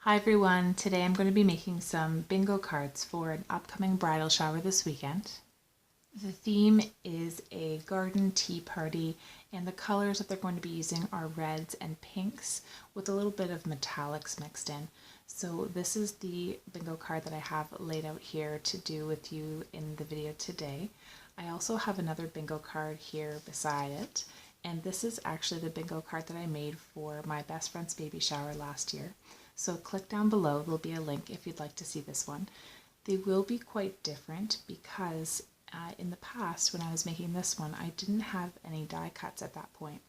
Hi everyone, today I'm going to be making some bingo cards for an upcoming bridal shower this weekend. The theme is a garden tea party and the colors that they're going to be using are reds and pinks with a little bit of metallics mixed in. So this is the bingo card that I have laid out here to do with you in the video today. I also have another bingo card here beside it, and this is actually the bingo card that I made for my best friend's baby shower last year. So click down below, there'll be a link if you'd like to see this one. They will be quite different because in the past when I was making this one, I didn't have any die cuts at that point.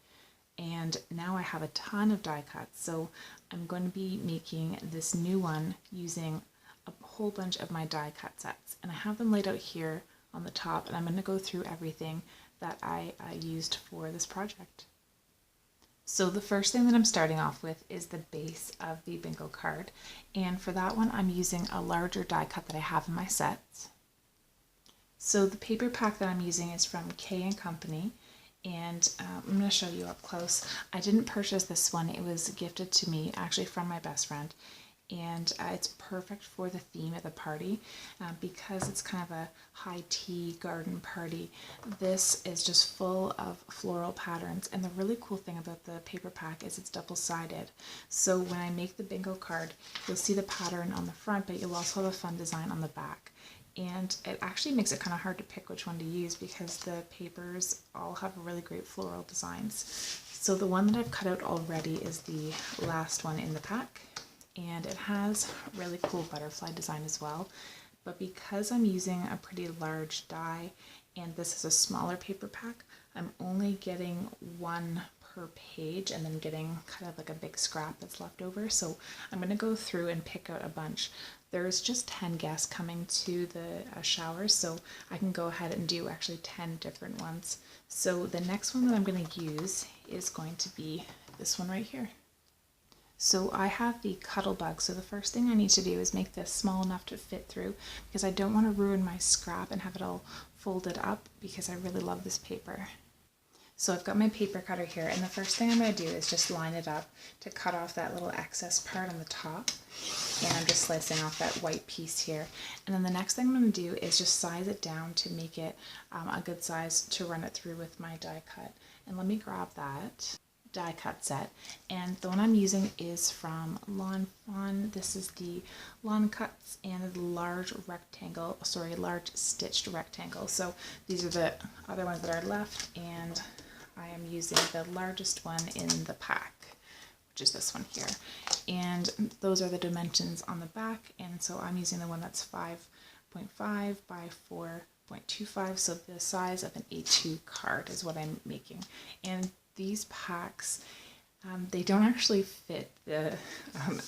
And now I have a ton of die cuts. So I'm going to be making this new one using a whole bunch of my die cut sets. And I have them laid out here on the top, and I'm going to go through everything that I used for this project. So the first thing that I'm starting off with is the base of the bingo card, and for that one I'm using a larger die cut that I have in my sets. So the paper pack that I'm using is from K & Company, and I'm going to show you up close. I didn't purchase this one, it was gifted to me actually from my best friend, and it's perfect for the theme of the party because it's kind of a high tea garden party. This is just full of floral patterns, and the really cool thing about the paper pack is it's double-sided. So when I make the bingo card, you'll see the pattern on the front, but you'll also have a fun design on the back. And it actually makes it kind of hard to pick which one to use because the papers all have really great floral designs. So the one that I've cut out already is the last one in the pack, and it has a really cool butterfly design as well. But because I'm using a pretty large die and this is a smaller paper pack, I'm only getting one per page and then getting kind of like a big scrap that's left over. So I'm going to go through and pick out a bunch. There's just 10 guests coming to the shower, so I can go ahead and do actually 10 different ones. So the next one that I'm going to use is going to be this one right here. So I have the Cuddle Bug, so the first thing I need to do is make this small enough to fit through because I don't want to ruin my scrap and have it all folded up because I really love this paper. So I've got my paper cutter here, and the first thing I'm going to do is just line it up to cut off that little excess part on the top, and I'm just slicing off that white piece here. And then the next thing I'm going to do is just size it down to make it a good size to run it through with my die cut. And let me grab that die cut set, and the one I'm using is from Lawn Fawn. This is the Lawn Cuts and the large stitched rectangle. So these are the other ones that are left, and I am using the largest one in the pack, which is this one here. And those are the dimensions on the back, and so I'm using the one that's 5.5 by 4.25, so the size of an A2 card is what I'm making. And these packs, they don't actually fit the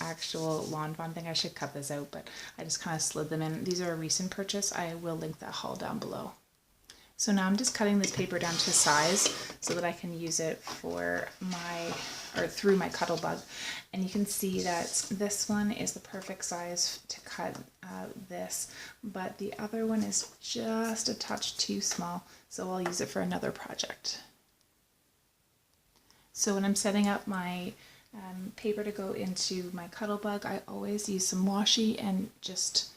actual Lawn Fawn thing. I should cut this out, but I just kind of slid them in. These are a recent purchase. I will link that haul down below. So now I'm just cutting this paper down to size so that I can use it for through my Cuddle Bug. And you can see that this one is the perfect size to cut this, but the other one is just a touch too small, so I'll use it for another project. So when I'm setting up my paper to go into my Cuddle Bug, I always use some washi and just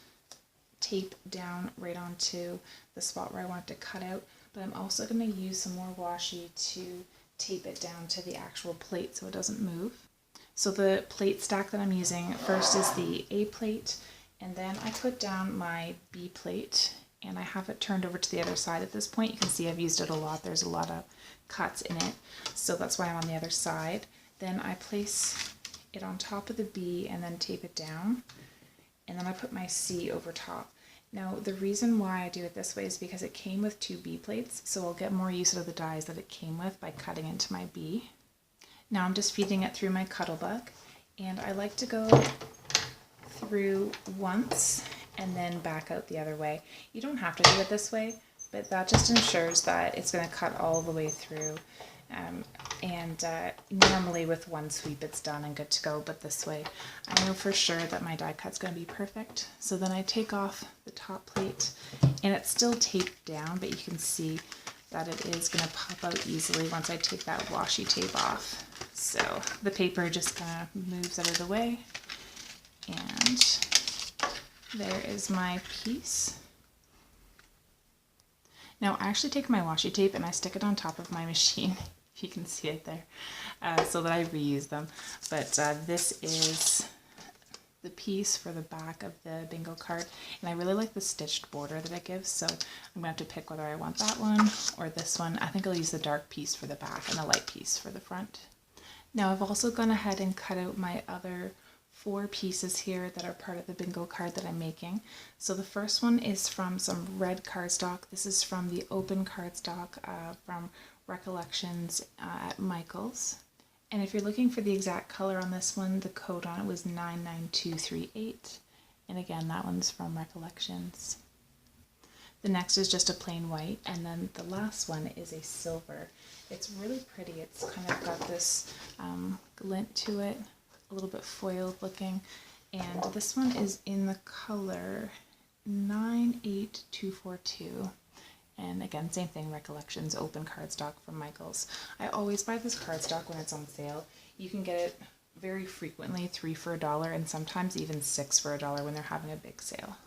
tape down right onto the spot where I want it to cut out. But I'm also going to use some more washi to tape it down to the actual plate so it doesn't move. So the plate stack that I'm using first is the A plate, and then I put down my B plate, and I have it turned over to the other side at this point. You can see I've used it a lot. There's a lot of cuts in it, so that's why I'm on the other side. Then I place it on top of the B and then tape it down, and then I put my C over top. Now the reason why I do it this way is because it came with 2 B plates, so I'll get more use out of the dies that it came with by cutting into my B. Now I'm just feeding it through my Cuddle Bug, and I like to go through once and then back out the other way. You don't have to do it this way, but that just ensures that it's going to cut all the way through. Normally with one sweep it's done and good to go, but this way I know for sure that my die cut's going to be perfect. So then I take off the top plate, and it's still taped down, but you can see that it is going to pop out easily once I take that washi tape off. So the paper just kind of moves out of the way, there is my piece. Now I actually take my washi tape and I stick it on top of my machine, if you can see it there, so that I reuse them. But this is the piece for the back of the bingo card, and I really like the stitched border that it gives, so I'm gonna have to pick whether I want that one or this one. I think I'll use the dark piece for the back and the light piece for the front. Now I've also gone ahead and cut out my other 4 pieces here that are part of the bingo card that I'm making. So the first one is from some red cardstock. This is from the open cardstock from Recollections at Michael's. And if you're looking for the exact color on this one, the code on it was 99238. And again, that one's from Recollections. The next is just a plain white, and then the last one is a silver. It's really pretty. It's kind of got this glint to it, a little bit foiled looking. And this one is in the color 98242. And again, same thing, Recollections, open cardstock from Michael's. I always buy this cardstock when it's on sale. You can get it very frequently, 3 for $1, and sometimes even 6 for $1 when they're having a big sale.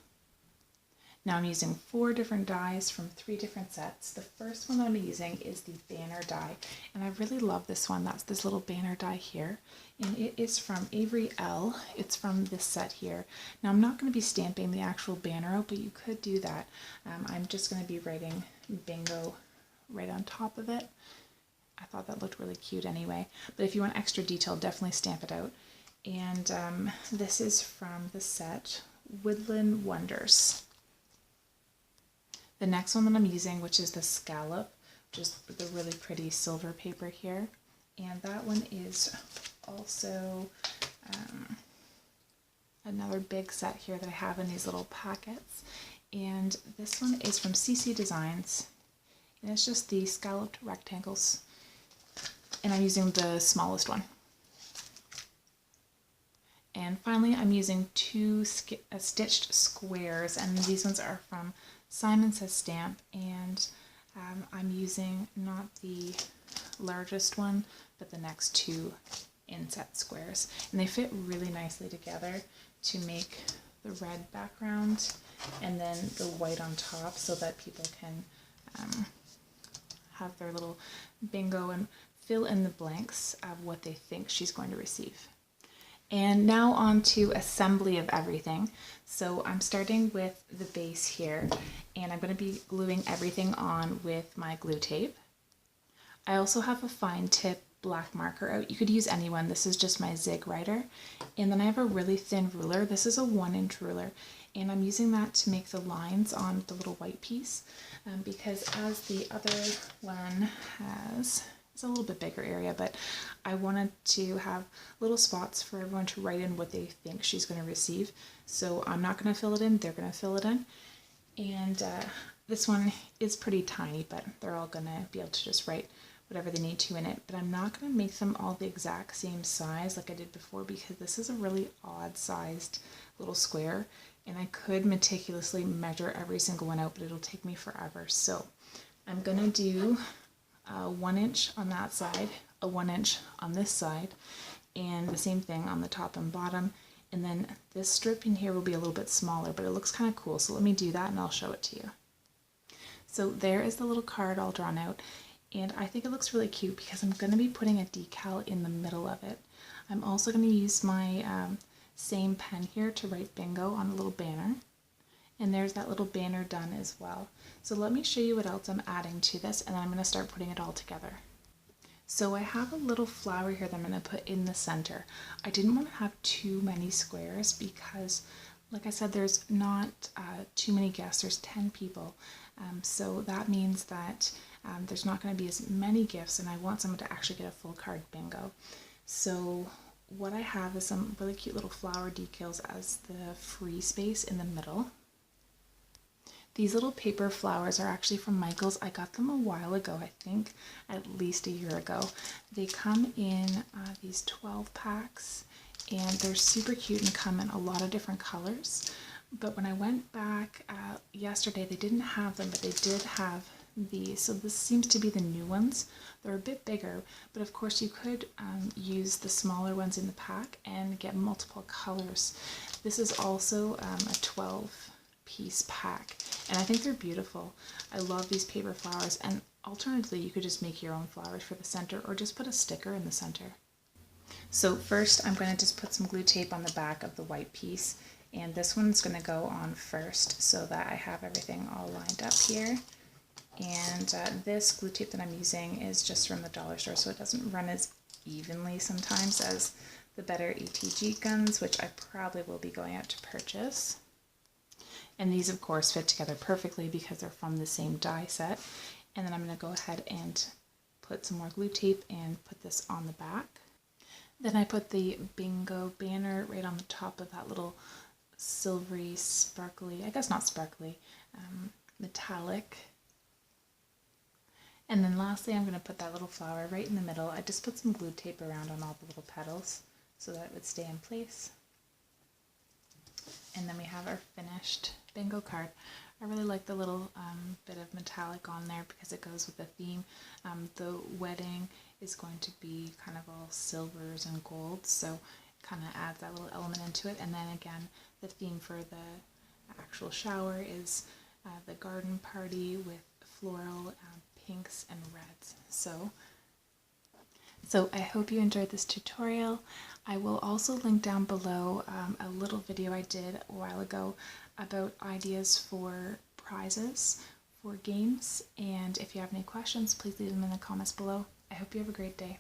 Now I'm using 4 different dies from 3 different sets. The first one that I'm using is the banner die, and I really love this one. That's this little banner die here, and it is from Avery L. It's from this set here. Now I'm not going to be stamping the actual banner out, but you could do that. I'm just going to be writing bingo right on top of it. I thought that looked really cute anyway, but if you want extra detail, definitely stamp it out. And this is from the set Woodland Wonders. The next one that I'm using, which is the scallop, which is the really pretty silver paper here, and that one is also another big set here that I have in these little packets, and this one is from CC Designs, and it's just the scalloped rectangles, and I'm using the smallest one. And finally, I'm using 2 stitched squares, and these ones are from Simon Says Stamp, and I'm using not the largest one, but the next 2 inset squares. And they fit really nicely together to make the red background and then the white on top, so that people can have their little bingo and fill in the blanks of what they think she's going to receive. And now on to assembly of everything. So I'm starting with the base here, and I'm going to be gluing everything on with my glue tape. I also have a fine tip black marker out. You could use any one. This is just my Zig Writer. And then I have a really thin ruler. This is a 1-inch ruler, and I'm using that to make the lines on the little white piece, because as the other one has, it's a little bit bigger area, but I wanted to have little spots for everyone to write in what they think she's going to receive. So I'm not going to fill it in, they're going to fill it in. And this one is pretty tiny, but they're all going to be able to just write whatever they need to in it. But I'm not going to make them all the exact same size like I did before, because this is a really odd sized little square, and I could meticulously measure every single one out, but it'll take me forever. So I'm going to do 1 inch on that side, a 1 inch on this side, and the same thing on the top and bottom. And then this strip in here will be a little bit smaller, but it looks kind of cool. So let me do that and I'll show it to you. So there is the little card all drawn out, and I think it looks really cute because I'm going to be putting a decal in the middle of it. I'm also going to use my same pen here to write bingo on a little banner. And there's that little banner done as well. So let me show you what else I'm adding to this, and then I'm going to start putting it all together. So I have a little flower here that I'm going to put in the center. I didn't want to have too many squares because, like I said, there's not too many guests. There's 10 people. So that means that there's not going to be as many gifts, and I want someone to actually get a full card bingo. So what I have is some really cute little flower decals as the free space in the middle. These little paper flowers are actually from Michael's. I got them a while ago, I think at least a year ago. They come in these 12 packs, and they're super cute and come in a lot of different colors. But when I went back yesterday, they didn't have them, but they did have these. So this seems to be the new ones. They're a bit bigger, but of course you could use the smaller ones in the pack and get multiple colors. This is also a 12-piece pack, and I think they're beautiful. I love these paper flowers, and alternatively you could just make your own flowers for the center or just put a sticker in the center. So first I'm going to just put some glue tape on the back of the white piece, and this one's going to go on first so that I have everything all lined up here. And this glue tape that I'm using is just from the dollar store, so it doesn't run as evenly sometimes as the better ETG guns, which I probably will be going out to purchase. And these of course fit together perfectly because they're from the same die set. And then I'm going to go ahead and put some more glue tape and put this on the back. Then I put the bingo banner right on the top of that little silvery, sparkly, I guess not sparkly, metallic. And then lastly, I'm going to put that little flower right in the middle. I just put some glue tape around on all the little petals so that it would stay in place. And then we have our finished bingo card. I really like the little bit of metallic on there because it goes with the theme. The wedding is going to be kind of all silvers and golds, so it kind of adds that little element into it. And then again, the theme for the actual shower is the garden party with floral pinks and reds. So I hope you enjoyed this tutorial. I will also link down below a little video I did a while ago about ideas for prizes for games, and if you have any questions, please leave them in the comments below. I hope you have a great day.